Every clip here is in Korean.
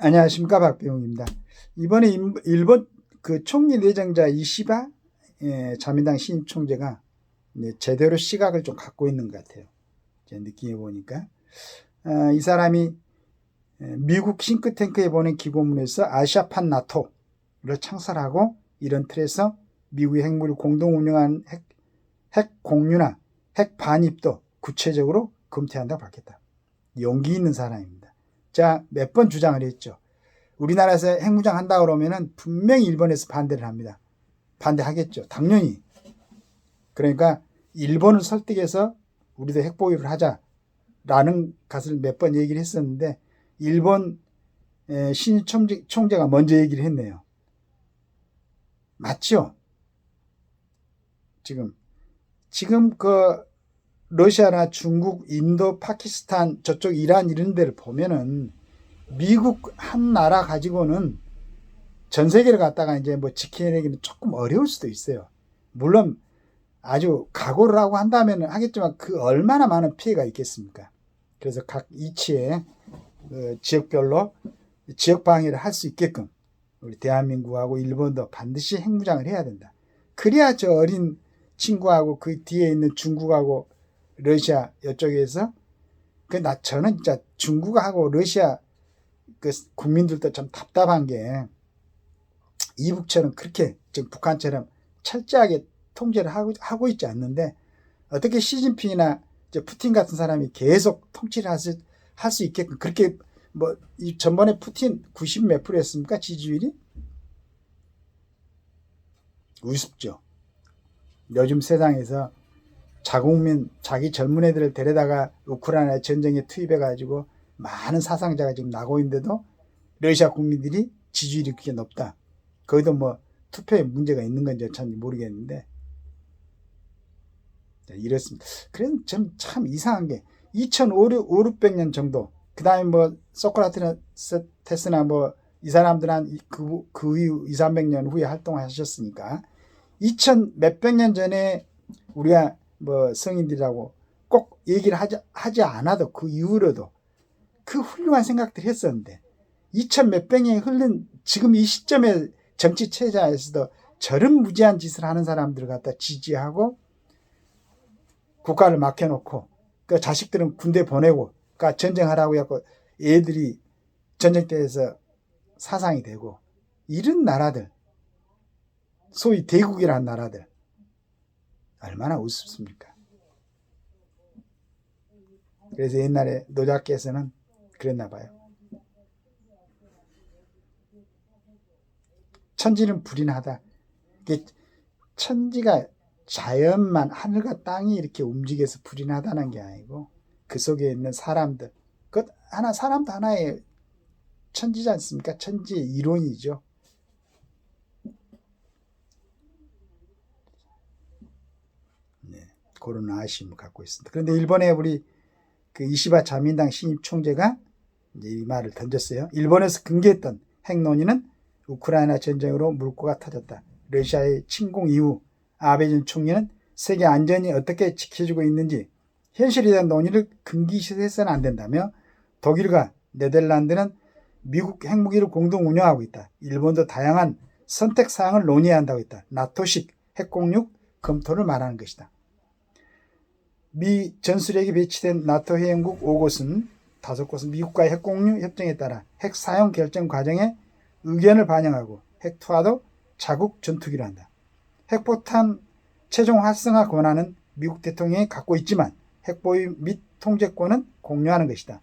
안녕하십니까, 박병웅입니다. 이번에 일본 그 총리 내정자 이시바 자민당 신임 총재가 제대로 시각을 좀 갖고 있는 것 같아요. 제 느낌해 보니까 이 사람이 미국 싱크탱크에 보낸 기고문에서 아시아판 나토를 창설하고 이런 틀에서 미국의 핵무기를 공동 운영한 핵 공유나 핵 반입도 구체적으로 검토한다고 밝혔다. 용기 있는 사람입니다. 자, 몇 번 주장을 했죠. 우리나라에서 핵무장 한다 그러면은 분명히 일본에서 반대를 합니다. 반대하겠죠. 당연히. 그러니까 일본을 설득해서 우리도 핵 보유를 하자라는 것을 몇 번 얘기를 했었는데 일본 신임 총재가 먼저 얘기를 했네요. 맞죠? 지금 그 러시아나 중국, 인도, 파키스탄, 저쪽 이란 이런 데를 보면은 미국 한 나라 가지고는 전 세계를 갖다가 이제 뭐 지켜내기는 조금 어려울 수도 있어요. 물론 아주 각오를 하고 한다면 하겠지만 그 얼마나 많은 피해가 있겠습니까? 그래서 각 이치에 지역별로 지역 방위를 할 수 있게끔 우리 대한민국하고 일본도 반드시 핵무장을 해야 된다. 그래야 저 어린 친구하고 그 뒤에 있는 중국하고 러시아 이쪽에서 저는 진짜 중국하고 러시아 그 국민들도 좀 답답한 게 이북처럼 그렇게 지금 북한처럼 철저하게 통제를 하고 있지 않는데 어떻게 시진핑이나 푸틴 같은 사람이 계속 통치를 할 수 있게끔 그렇게 뭐 전번에 푸틴 90 몇 프로 였습니까? 지지율이? 우습죠. 요즘 세상에서 자국민, 자기 젊은 애들을 데려다가 우크라이나 전쟁에 투입해가지고 많은 사상자가 지금 나고 있는데도 러시아 국민들이 지지율이 그렇게 높다. 거기도 뭐 투표에 문제가 있는 건지 참 모르겠는데 이렇습니다. 그래서 참 이상한 게 2500년 정도 그 다음에 뭐 소크라테스나 뭐 이 사람들 한 그 이후 200~300년 후에 활동하셨으니까 2000 몇백 년 전에 우리가 뭐 성인들이라고 꼭 얘기를 하지 않아도 그 이후로도 그 훌륭한 생각들 했었는데 2000 몇백 년이 흐른 지금 이 시점에 정치 체제에서도 저런 무지한 짓을 하는 사람들을 갖다 지지하고 국가를 맡겨놓고 그 자식들은 군대 보내고 그러니까 전쟁하라고 해서 애들이 전쟁터에서 사상이 되고 이런 나라들 소위 대국이라는 나라들 얼마나 우습습니까? 그래서 옛날에 노작께서는 그랬나 봐요. 천지는 불인하다. 천지가 자연만 하늘과 땅이 이렇게 움직여서 불인하다는 게 아니고 그 속에 있는 사람들 사람도 하나의 천지지 않습니까? 천지의 이론이죠. 네, 그런 아쉬움을 갖고 있습니다. 그런데 일본에 우리 그 이시바 자민당 신임 총재가 이제 이 말을 던졌어요. 일본에서 근거했던 핵 논의는 우크라이나 전쟁으로 물꼬가 터졌다. 러시아의 침공 이후 아베 전 총리는 세계 안전이 어떻게 지켜지고 있는지 현실에 대한 논의를 금기시해서는 안 된다며 독일과 네덜란드는 미국 핵무기를 공동 운영하고 있다. 일본도 다양한 선택 사항을 논의해야 한다고 했다. 나토식 핵공육 검토를 말하는 것이다. 미 전술핵이 배치된 나토 회원국 5곳은 5곳은 미국과의 핵공유 협정에 따라 핵 사용 결정 과정에 의견을 반영하고 핵 투하도 자국 전투기로 한다. 핵포탄 최종 활성화 권한은 미국 대통령이 갖고 있지만 핵 보유 및 통제권은 공유하는 것이다.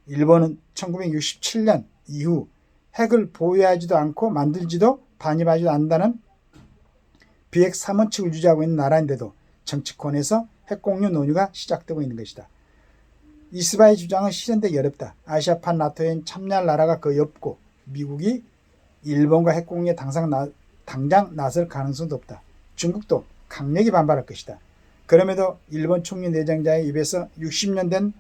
일본은 1967년 이후 핵을 보유하지도 않고 만들지도 반입하지도 않는다는 비핵 3원칙을 유지하고 있는 나라인데도 정치권에서 핵공유 논의가 시작되고 있는 것이다. 이스바의 주장은 실현되기 어렵다. 아시아판 나토에 참여할 나라가 거의 없고 미국이 일본과 핵공유에 당장 나설 가능성도 없다. 중국도 강력히 반발할 것이다. 그럼에도 일본 총리 내정자의 입에서 60년 된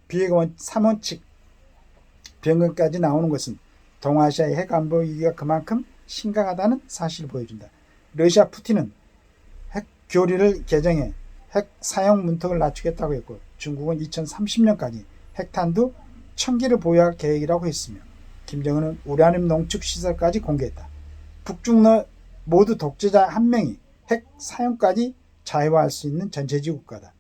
비핵 3원칙 변경까지 나오는 것은 동아시아의 핵 안보 위기가 그만큼 심각하다는 사실을 보여준다. 러시아 푸틴은 핵 교리를 개정해 핵 사용 문턱을 낮추겠다고 했고 중국은 2030년까지 핵탄두 청기를 보유할 계획이라고 했으며 김정은은 우라늄 농축 시설까지 공개했다. 북중러 모두 독재자 한 명이 핵 사용까지 자유화할 수 있는 전체주의 국가다.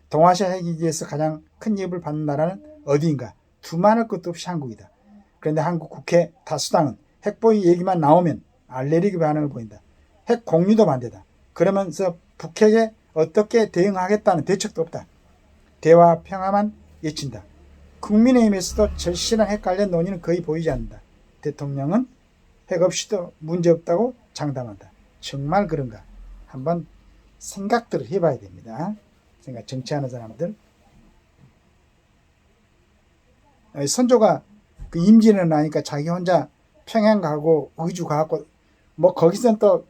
동아시아 핵위기에서 가장 큰 위협을 받는 나라는 어디인가? 두말할 것도 없이 한국이다. 그런데 한국 국회 다수당은 핵보유 얘기만 나오면 알레르기 반응을 보인다. 핵 공유도 반대다. 그러면서 북핵에 어떻게 대응하겠다는 대책도 없다. 대화 평화만 외친다. 국민의힘에서도 절실한 핵 관련 논의는 거의 보이지 않는다. 대통령은 핵 없이도 문제없다고 장담한다. 정말 그런가? 한번 생각들을 해봐야 됩니다. 정치하는 사람들. 선조가 그 임진을 나니까 자기 혼자 평양 가고 의주 가고 뭐 거기서는 또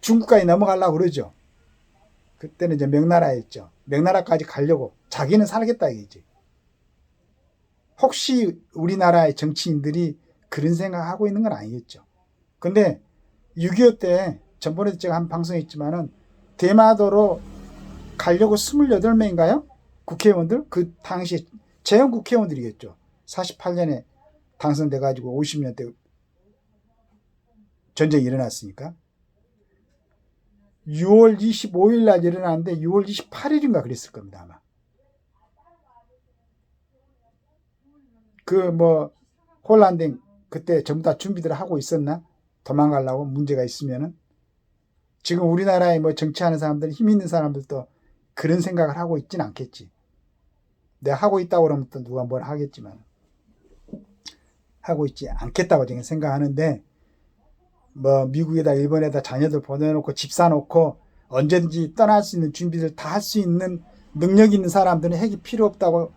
중국까지 넘어가려고 그러죠. 그때는 이제 명나라였죠. 명나라까지 가려고 자기는 살겠다 이거지. 혹시 우리나라의 정치인들이 그런 생각하고 있는 건 아니겠죠. 근데 6.25 때 전번에도 제가 한 방송에 있지만은 대마도로 가려고 28명인가요? 국회의원들? 그 당시 재형 국회의원들이겠죠. 48년에 당선돼가지고 50년 때 전쟁이 일어났으니까. 6월 25일 날 일어났는데 6월 28일인가 그랬을 겁니다, 아마. 홀란딩 그때 전부 다 준비들 하고 있었나? 도망가려고 문제가 있으면은. 지금 우리나라에 뭐 정치하는 사람들, 힘 있는 사람들도 그런 생각을 하고 있진 않겠지. 내가 하고 있다고 그러면 또 누가 뭘 하겠지만. 하고 있지 않겠다고 저는 생각하는데, 뭐, 미국에다 일본에다 자녀들 보내놓고 집 사놓고 언제든지 떠날 수 있는 준비를 다 할 수 있는 능력 있는 사람들은 핵이 필요 없다고,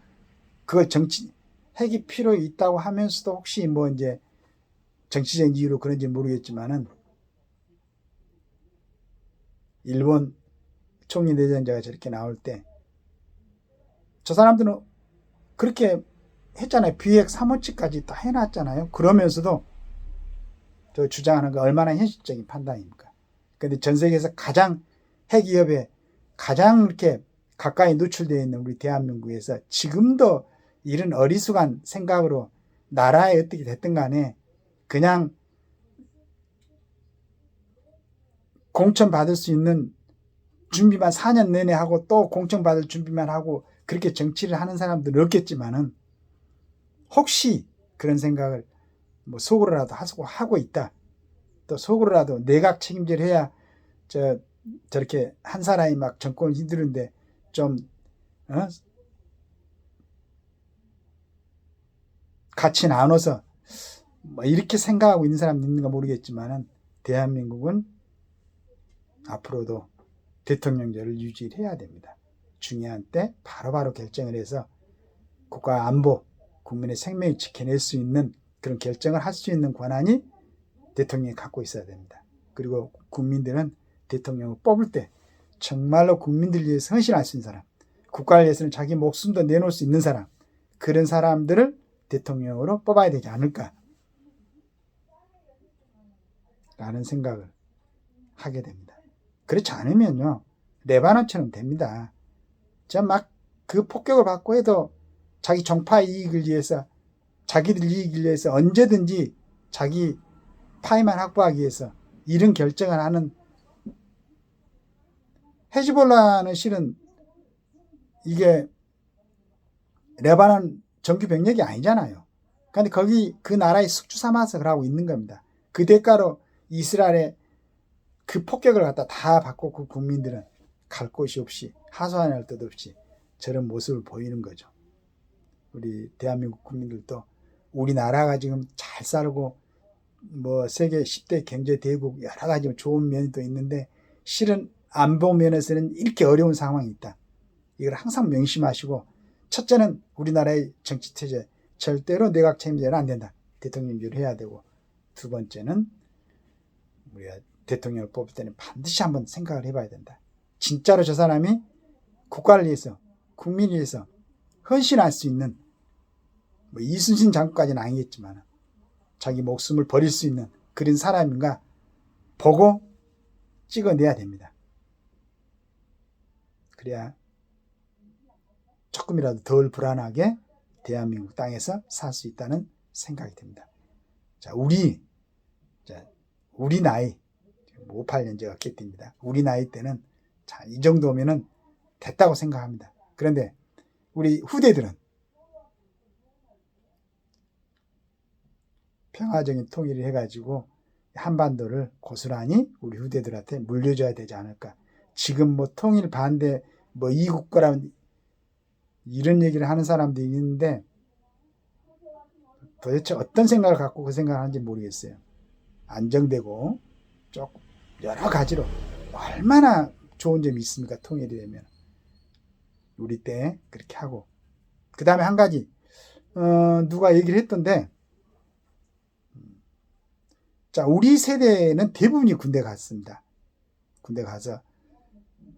핵이 필요 있다고 하면서도 혹시 뭐 이제 정치적인 이유로 그런지 모르겠지만은, 일본 총리 내전자가 저렇게 나올 때, 저 사람들은 그렇게 했잖아요. 비핵 3호치까지 다 해놨잖아요. 그러면서도 저 주장하는 거 얼마나 현실적인 판단입니까? 근데 전 세계에서 가장 핵 위협에 가장 이렇게 가까이 노출되어 있는 우리 대한민국에서 지금도 이런 어리숙한 생각으로 나라에 어떻게 됐든 간에 그냥 공천 받을 수 있는 준비만 4년 내내 하고 또 공천 받을 준비만 하고 그렇게 정치를 하는 사람들은 없겠지만은 혹시 그런 생각을 뭐 속으로라도 하고 있다. 또 속으로라도 내각 책임질 해야 저렇게 한 사람이 막 정권을 휘두르는데 좀 같이 나눠서 뭐 이렇게 생각하고 있는 사람이 있는가 모르겠지만은 대한민국은 앞으로도 대통령제를 유지해야 됩니다. 중요한 때 바로바로 결정을 해서 국가 안보, 국민의 생명을 지켜낼 수 있는 그런 결정을 할 수 있는 권한이 대통령이 갖고 있어야 됩니다. 그리고 국민들은 대통령을 뽑을 때 정말로 국민들 위해서 헌신할 수 있는 사람, 국가를 위해서는 자기 목숨도 내놓을 수 있는 사람, 그런 사람들을 대통령으로 뽑아야 되지 않을까 라는 생각을 하게 됩니다. 그렇지 않으면요, 레바논처럼 됩니다. 그 폭격을 받고 해도 자기 정파 이익을 위해서, 자기들 이익을 위해서 언제든지 자기 파이만 확보하기 위해서 이런 결정을 하는, 헤즈볼라는 실은 이게 레바논 정규 병력이 아니잖아요. 그런데 그 나라의 숙주 삼아서 그러고 있는 겁니다. 그 대가로 이스라엘의 그 폭격을 갖다 다 받고 그 국민들은 갈 곳이 없이 하소연할 듯 없이 저런 모습을 보이는 거죠. 우리 대한민국 국민들도 우리나라가 지금 잘 살고 뭐 세계 10대 경제 대국 여러 가지 좋은 면이 또 있는데 실은 안보 면에서는 이렇게 어려운 상황이 있다. 이걸 항상 명심하시고, 첫째는 우리나라의 정치체제 절대로 내각 책임제는 안 된다. 대통령제를 해야 되고, 두 번째는 우리가 대통령을 뽑을 때는 반드시 한번 생각을 해봐야 된다. 진짜로 저 사람이 국가를 위해서, 국민을 위해서 헌신할 수 있는, 뭐 이순신 장군까지는 아니겠지만 자기 목숨을 버릴 수 있는 그런 사람인가 보고 찍어내야 됩니다. 그래야 조금이라도 덜 불안하게 대한민국 땅에서 살 수 있다는 생각이 듭니다. 자, 우리 나이 58년제가 깼답니다. 우리 나이 때는 자, 이 정도면은 됐다고 생각합니다. 그런데 우리 후대들은 평화적인 통일을 해가지고 한반도를 고스란히 우리 후대들한테 물려줘야 되지 않을까. 지금 뭐 통일 반대 뭐 이국가라는 이런 얘기를 하는 사람들이 있는데 도대체 어떤 생각을 갖고 그 생각을 하는지 모르겠어요. 안정되고 조금 여러 가지로 얼마나 좋은 점이 있습니까? 통일이 되면. 우리 때 그렇게 하고. 그 다음에 한 가지 누가 얘기를 했던데 자, 우리 세대는 대부분이 군대 갔습니다. 군대 가서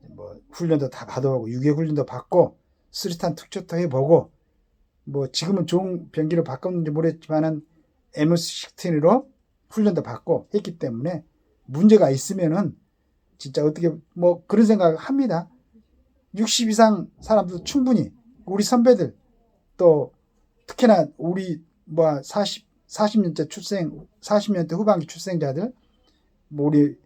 뭐 훈련도 다 받아보고 유교 훈련도 받고 수리탄 특초도 해보고 뭐 지금은 좋은 병기로 바꿨는지 모르겠지만은 MS-16으로 훈련도 받고 했기 때문에 문제가 있으면은 진짜 어떻게 뭐 그런 생각을 합니다. 60 이상 사람도 충분히 우리 선배들 또 특히나 우리 뭐 40년대 출생 40년대 후반기 출생자들 뭐 우리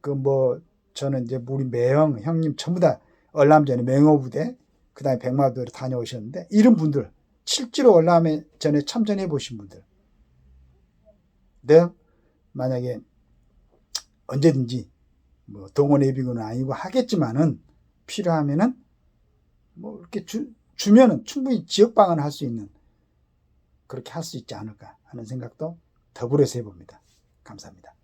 그 뭐 저는 이제 우리 매형 형님 전부 다 월남전에 맹호부대 그다음에 백마부대로 다녀오셨는데 이런 분들 실제로 월남에 전에 참전해 보신 분들 네 만약에 언제든지 뭐 동원 예비군은 아니고 하겠지만은 필요하면은 뭐 이렇게 주면은 충분히 지역 방어를 할 수 있는 그렇게 할 수 있지 않을까 하는 생각도 더불어서 해봅니다. 감사합니다.